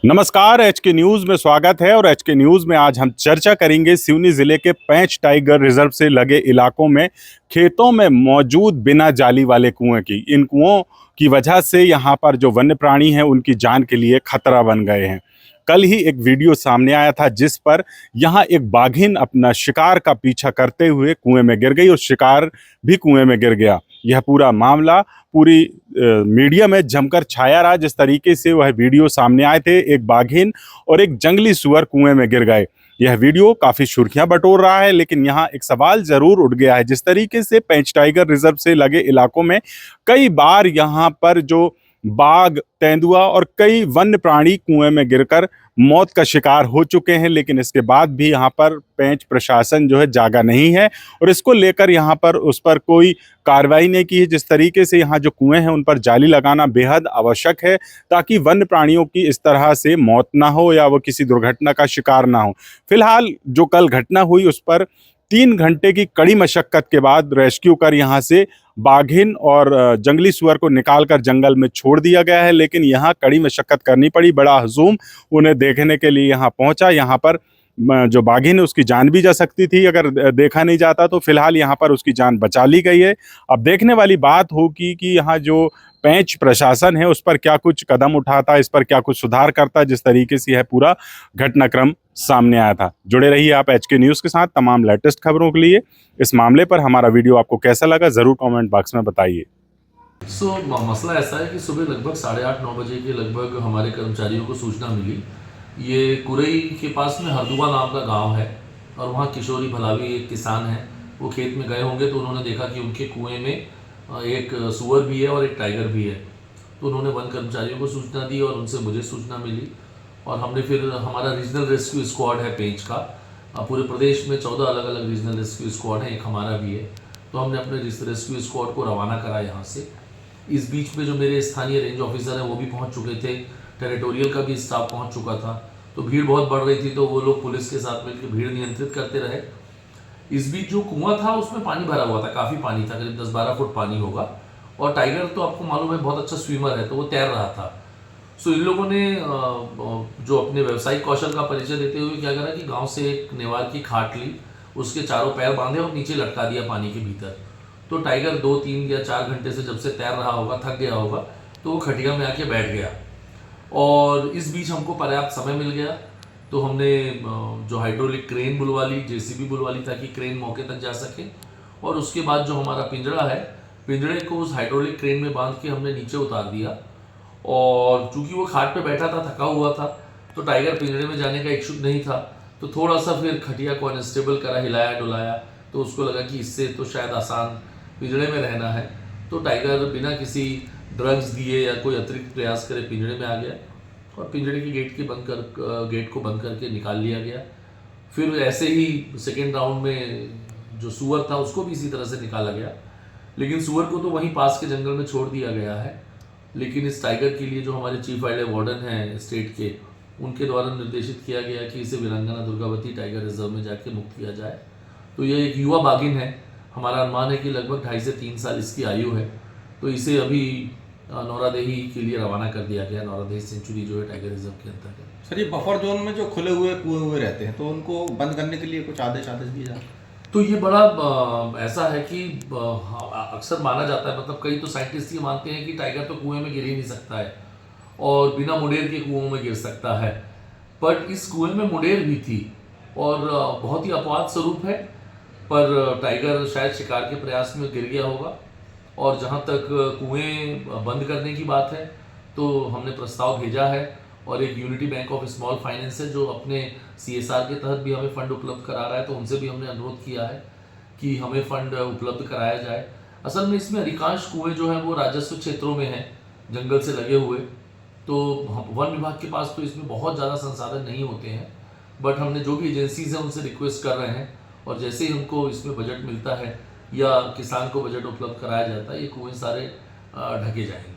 नमस्कार। एच के न्यूज में स्वागत है। और एच के न्यूज में आज हम चर्चा करेंगे सिवनी जिले के पेंच टाइगर रिजर्व से लगे इलाकों में खेतों में मौजूद बिना जाली वाले कुएं की। इन कुओं की वजह से यहाँ पर जो वन्य प्राणी हैं उनकी जान के लिए खतरा बन गए हैं। कल ही एक वीडियो सामने आया था जिस पर यहाँ एक बाघिन अपना शिकार का पीछा करते हुए कुएं में गिर गई और शिकार भी कुएं में गिर गया। यह पूरा मामला पूरी मीडिया में जमकर छाया रहा। जिस तरीके से वह वीडियो सामने आए थे, एक बाघिन और एक जंगली सुअर कुएं में गिर गए। यह वीडियो काफी सुर्खियां बटोर रहा है, लेकिन यहाँ एक सवाल जरूर उठ गया है। जिस तरीके से पेंच टाइगर रिजर्व से लगे इलाकों में कई बार यहाँ पर जो बाघ, तेंदुआ और कई वन्य प्राणी कुएं में गिरकर मौत का शिकार हो चुके हैं, लेकिन इसके बाद भी यहाँ पर पेंच प्रशासन जो है जागा नहीं है और इसको लेकर यहाँ पर उस पर कोई कार्रवाई नहीं की है। जिस तरीके से यहाँ जो कुएं हैं उन पर जाली लगाना बेहद आवश्यक है ताकि वन्य प्राणियों की इस तरह से मौत ना हो या वो किसी दुर्घटना का शिकार ना हो। फिलहाल जो कल घटना हुई उस पर 3 घंटे की कड़ी मशक्कत के बाद रेस्क्यू कर यहाँ से बाघिन और जंगली सुअर को निकालकर जंगल में छोड़ दिया गया है, लेकिन यहाँ कड़ी मशक्कत करनी पड़ी। बड़ा हजूम उन्हें देखने के लिए यहाँ पहुंचा। यहाँ पर जो बाघिन है उसकी जान भी जा सकती थी अगर देखा नहीं जाता, तो फिलहाल यहाँ पर उसकी जान बचा ली गई है। अब देखने वाली बात होगी कि यहाँ जो पेंच प्रशासन है उस पर क्या कुछ कदम उठाता, इस पर क्या कुछ सुधार करता, जिस तरीके से यह पूरा घटनाक्रम सामने आया था। जुड़े रहिए आप एच के न्यूज़ के साथ तमाम लेटेस्ट खबरों के लिए। इस मामले पर हमारा वीडियो आपको कैसा लगा जरूर कमेंट बॉक्स में बताइए। मसला ऐसा है कि सुबह लगभग 8:30-9 बजे के लगभग हमारे कर्मचारियों को सूचना मिली। ये कुरई के पास में हरदुआ नाम का गांव है और वहाँ किशोरी भलावी एक किसान है, वो खेत में गए होंगे तो उन्होंने देखा कि उनके कुएं में एक सुअर भी है और एक टाइगर भी है। तो उन्होंने वन कर्मचारियों को सूचना दी और उनसे मुझे सूचना मिली और हमने फिर, हमारा रीजनल रेस्क्यू स्क्वाड है पेंच का, पूरे प्रदेश में 14 अलग अलग रीजनल रेस्क्यू स्क्वाड है, एक हमारा भी है। तो हमने अपने रेस्क्यू स्क्वाड को रवाना करा यहाँ से। इस बीच में जो मेरे स्थानीय रेंज ऑफिसर हैं वो भी पहुँच चुके थे, टेरिटोरियल का भी स्टाफ पहुँच चुका था। तो भीड़ बहुत बढ़ रही थी तो वो लोग पुलिस के साथ मिलकर भीड़ नियंत्रित करते रहे। इस बीच जो कुआं था उसमें पानी भरा हुआ था, काफ़ी पानी था, करीब 10-12 फुट पानी होगा। और टाइगर तो आपको मालूम है बहुत अच्छा स्विमर है, तो वो तैर रहा था। सो इन लोगों ने जो अपने व्यावसायिक कौशल का परिचय देते हुए क्या करा कि गांव से एक नेवार की खाट ली, उसके चारों पैर बांधे और नीचे लटका दिया पानी के भीतर। तो टाइगर 2, 3 या 4 घंटे से जब से तैर रहा होगा, थक गया होगा, तो वो खटिया में आके बैठ गया। और इस बीच हमको पर्याप्त समय मिल गया तो हमने जो हाइड्रोलिक क्रेन बुलवा ली, जेसीबी बुलवा ली ताकि क्रेन मौके तक जा सके। और उसके बाद जो हमारा पिंजड़ा है, पिंजड़े को उस हाइड्रोलिक क्रेन में बांध के हमने नीचे उतार दिया। और चूंकि वो खाट पे बैठा था, थका हुआ था, तो टाइगर पिंजड़े में जाने का इच्छुक नहीं था। तो थोड़ा सा फिर खटिया को अनस्टेबल करा, हिलाया डुलाया, तो उसको लगा कि इससे तो शायद आसान पिंजड़े में रहना है। तो टाइगर बिना किसी ड्रग्स दिए या कोई अतिरिक्त प्रयास करे पिंजड़े में आ गया और पिंजड़े की गेट को बंद करके निकाल लिया गया। फिर ऐसे ही सेकेंड राउंड में जो सुअर था उसको भी इसी तरह से निकाला गया, लेकिन सुअर को तो वहीं पास के जंगल में छोड़ दिया गया है। लेकिन इस टाइगर के लिए जो हमारे चीफ वाइल्ड वार्डन हैं स्टेट के, उनके द्वारा निर्देशित किया गया कि इसे वीरांगना दुर्गावती टाइगर रिजर्व में जाके मुक्त किया जाए। तो यह एक युवा बाघिन है, हमारा अनुमान है कि लगभग 2.5 से 3 साल इसकी आयु है। तो इसे अभी नौरादेही के लिए रवाना कर दिया गया, नौरादेही सेंचुरी जो है टाइगर रिजर्व के अंतर्गत। सर, ये बफर जोन में जो खुले हुए कुएं हुए रहते हैं तो उनको बंद करने के लिए कुछ आदेश दिए जाते हैं? तो ये बड़ा ऐसा है कि अक्सर माना जाता है, मतलब कई तो साइंटिस्ट ये मानते हैं कि टाइगर तो कुएं में गिर ही नहीं सकता है और बिना मुडेर के कुओं में गिर सकता है। बट इस कुएं में मुडेर भी थी और बहुत ही अपवाद स्वरूप है, पर टाइगर शायद शिकार के प्रयास में गिर गया होगा। और जहाँ तक कुएं बंद करने की बात है तो हमने प्रस्ताव भेजा है और एक unity bank of small finance है जो अपने CSR के तहत भी हमें फंड उपलब्ध करा रहा है, तो उनसे भी हमने अनुरोध किया है कि हमें फंड उपलब्ध कराया जाए। असल में इसमें अधिकांश कुएं जो हैं वो राजस्व क्षेत्रों में हैं, जंगल से लगे हुए, तो वन विभाग के पास तो इसमें बहुत ज़्यादा संसाधन नहीं होते हैं। बट हमने जो भी एजेंसीज हैं उनसे रिक्वेस्ट कर रहे हैं और जैसे ही उनको इसमें बजट मिलता है या किसान को बजट उपलब्ध कराया जाता है, ये कुएं सारे ढके जाएंगे।